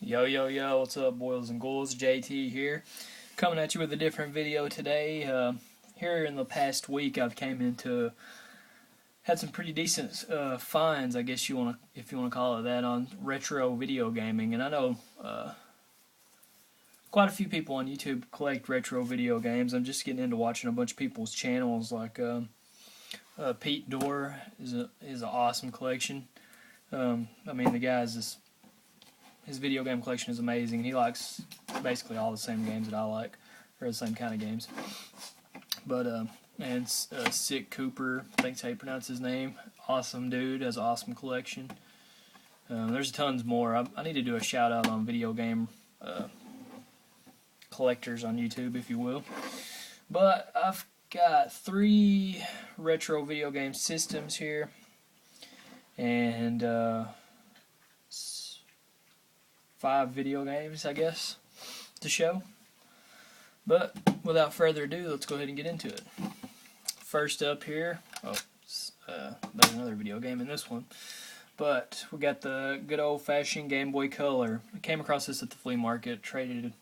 Yo, yo, yo, what's up, boils and ghouls? JT here, coming at you with a different video today. Here in the past week, I've had some pretty decent finds, I guess if you want to call it that, on retro video gaming. And I know quite a few people on YouTube collect retro video games. I'm just getting into watching a bunch of people's channels, like Pete Dorr is an awesome collection. I mean, the guy's his video game collection is amazing. He likes basically all the same games that I like, or the same kind of games. But and Sick Cooper, I think's how you pronounce his name. Awesome dude, has an awesome collection. There's tons more. I need to do a shout out on video game collectors on YouTube, if you will. But I've got 3 retro video game systems here, and 5 video games, I guess, to show. But without further ado, let's go ahead and get into it. First up here, there's another video game in this one, but we got the good old-fashioned Game Boy Color. I came across this at the flea market, traded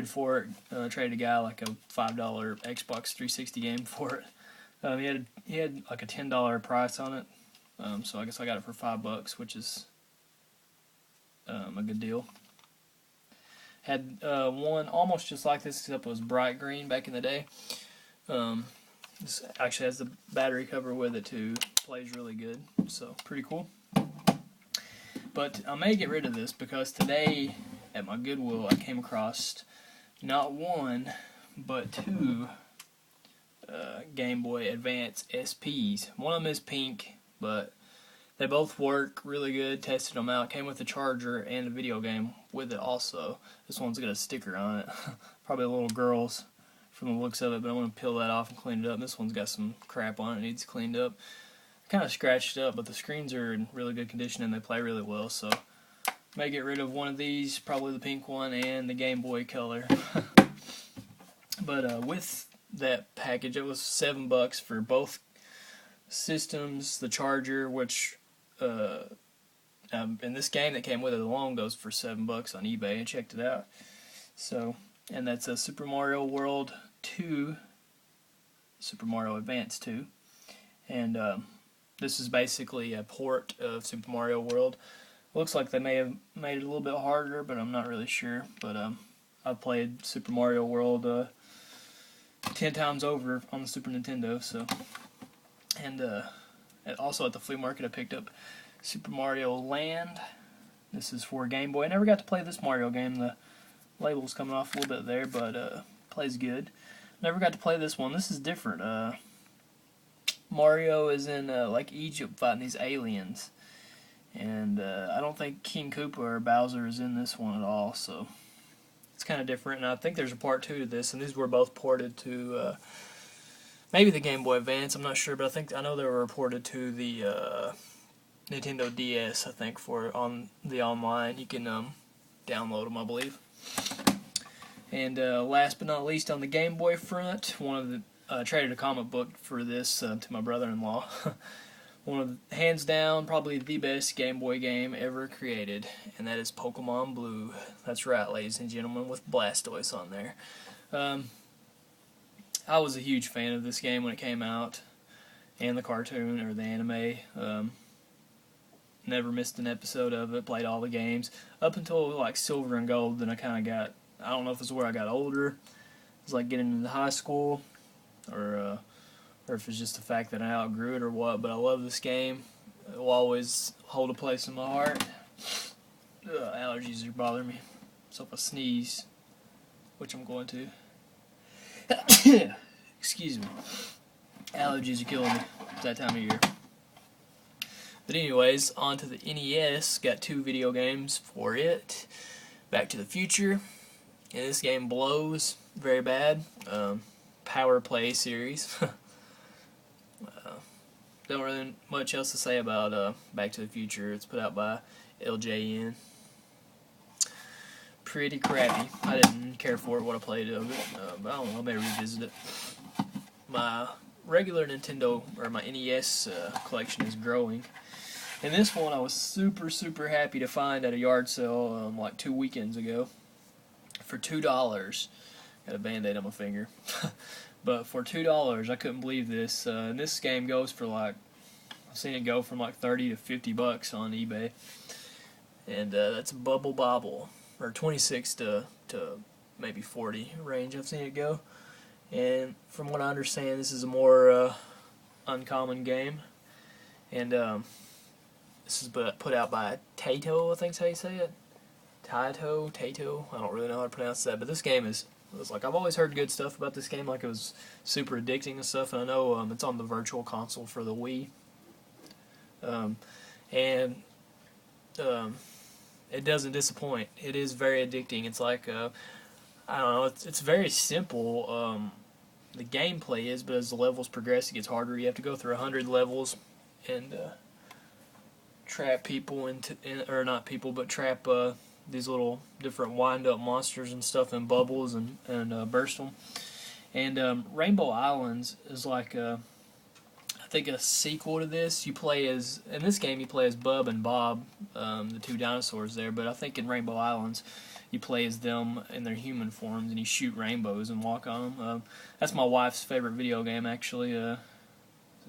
for it, traded a guy like a $5 Xbox 360 game for it. He had like a $10 price on it, so I guess I got it for $5, which is a good deal. Had one almost just like this, except it was bright green back in the day. This actually has the battery cover with it too. Plays really good, so pretty cool. But I may get rid of this because today at my Goodwill I came across not 1 but 2 Game Boy Advance SPs. One of them is pink, but they both work really good. Tested them out. Came with a charger and a video game with it also. This one's got a sticker on it. Probably a little girl's from the looks of it, but I'm going to peel that off and clean it up. This one's got some crap on it. It needs cleaned up. Kind of scratched up, but the screens are in really good condition and they play really well. So may get rid of one of these, probably the pink one and the Game Boy Color. But with that package, it was $7 for both systems. The charger, which in this game that came with it alone, goes for $7 on eBay. I checked it out. So, and that's a Super Mario World 2, Super Mario Advance 2, and this is basically a port of Super Mario World. Looks like they may have made it a little bit harder, but I'm not really sure. But I've played Super Mario World 10 times over on the Super Nintendo. So, and also at the flea market I picked up Super Mario Land. This is for Game Boy. I never got to play this Mario game. The label's coming off a little bit there, but plays good. Never got to play this one. This is different. Mario is in like Egypt fighting these aliens, and I don't think King Koopa or Bowser is in this one at all. So it's kind of different. And I think there's a part 2 to this, and these were both ported to maybe the Game Boy Advance. I'm not sure, but I know they were ported to the Nintendo DS. I think on the online you can download them, I believe. And last but not least, on the Game Boy front, traded a comic book for this to my brother-in-law. One of the, hands down, probably the best Game Boy game ever created, and that is Pokemon Blue. That's right, ladies and gentlemen, with Blastoise on there. I was a huge fan of this game when it came out, and the cartoon, or the anime. Never missed an episode of it, played all the games, up until like Silver and Gold. Then I kind of got, I don't know if it's where I got older, it was like getting into high school, or if it's just the fact that I outgrew it or what, but I love this game. It will always hold a place in my heart. Allergies are bothering me, so if I sneeze, which I'm going to, excuse me, allergies are killing me. It's that time of year. But anyways, on to the NES. Got 2 video games for it. Back to the Future. And this game blows very bad. Power Play series. Don't really much else to say about Back to the Future. It's put out by LJN. Pretty crappy. I didn't care for it, what I played of it. But I don't know, I may revisit it. My regular Nintendo, or my NES collection is growing. And this one I was super happy to find at a yard sale like 2 weekends ago for $2. Got a band-aid on my finger. But for $2, I couldn't believe this. And this game goes for like, I've seen it go from like 30 to 50 bucks on eBay. And that's Bubble Bobble, or 26 to maybe 40 range I've seen it go. And from what I understand, this is a more uncommon game. And this is put out by Taito, I think's how you say it. Taito, I don't really know how to pronounce that. But this game was like, I've always heard good stuff about this game, like it was super addicting and stuff. And I know it's on the Virtual Console for the Wii. It doesn't disappoint. It is very addicting. It's like, I don't know, it's very simple. The gameplay is, but as the levels progress, it gets harder. You have to go through 100 levels and trap people or not people, but trap these little different wind-up monsters and stuff in bubbles and burst them. And Rainbow Islands is like I think a sequel to this. You play as, in this game you play as Bub and Bob, the two dinosaurs there, but I think in Rainbow Islands you play as them in their human forms and you shoot rainbows and walk on them. That's my wife's favorite video game, actually.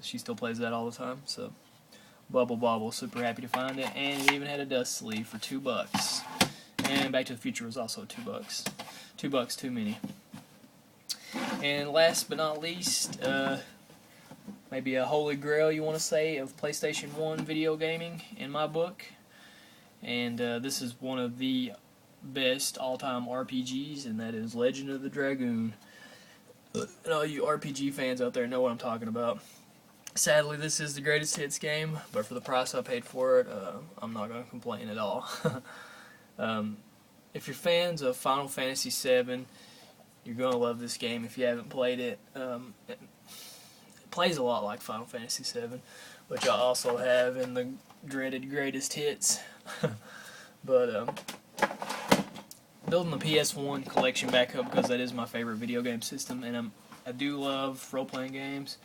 She still plays that all the time. So Bubble Bobble, super happy to find it, and it even had a dust sleeve for $2. And Back to the Future was also $2. $2 too many. And last but not least, maybe a holy grail, you want to say, of PlayStation 1 video gaming in my book. And this is one of the best all-time RPGs, and that is Legend of the Dragoon. And all you RPG fans out there know what I'm talking about. Sadly, this is the greatest hits game, but for the price I paid for it, I'm not going to complain at all. If you're fans of Final Fantasy VII, you're going to love this game if you haven't played it. It plays a lot like Final Fantasy VII, which I also have in the dreaded greatest hits. But building the PS1 collection back up because that is my favorite video game system, and I do love role-playing games.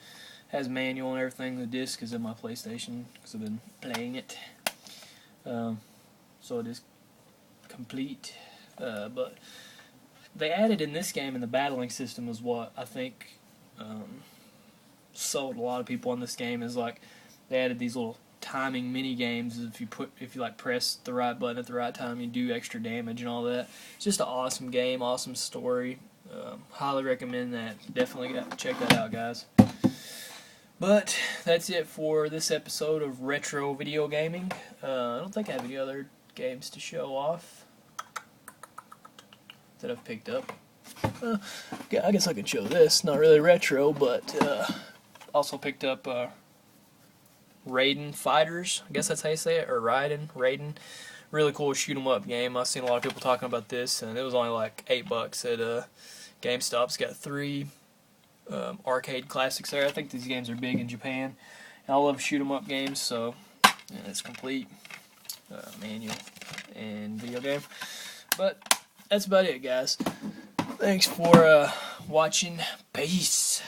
It has manual and everything. The disc is in my PlayStation because I've been playing it. So it is complete. But they added in this game, and the battling system is what I think sold a lot of people on this game. Is like they added these little timing mini games. If you like press the right button at the right time, you do extra damage and all that. It's just an awesome game, awesome story. Highly recommend that. Definitely check that out, guys. But that's it for this episode of Retro Video Gaming. I don't think I have any other games to show off that I've picked up. Yeah, I guess I could show this. Not really retro, but also picked up Raiden Fighters. I guess that's how you say it, or Raiden. Really cool shoot 'em up game. I've seen a lot of people talking about this, and it was only like $8 at GameStop. It's got 3 arcade classics there. I think these games are big in Japan, and I love shoot 'em up games. So, and it's complete manual and video game. But that's about it, guys. Thanks for watching. Peace.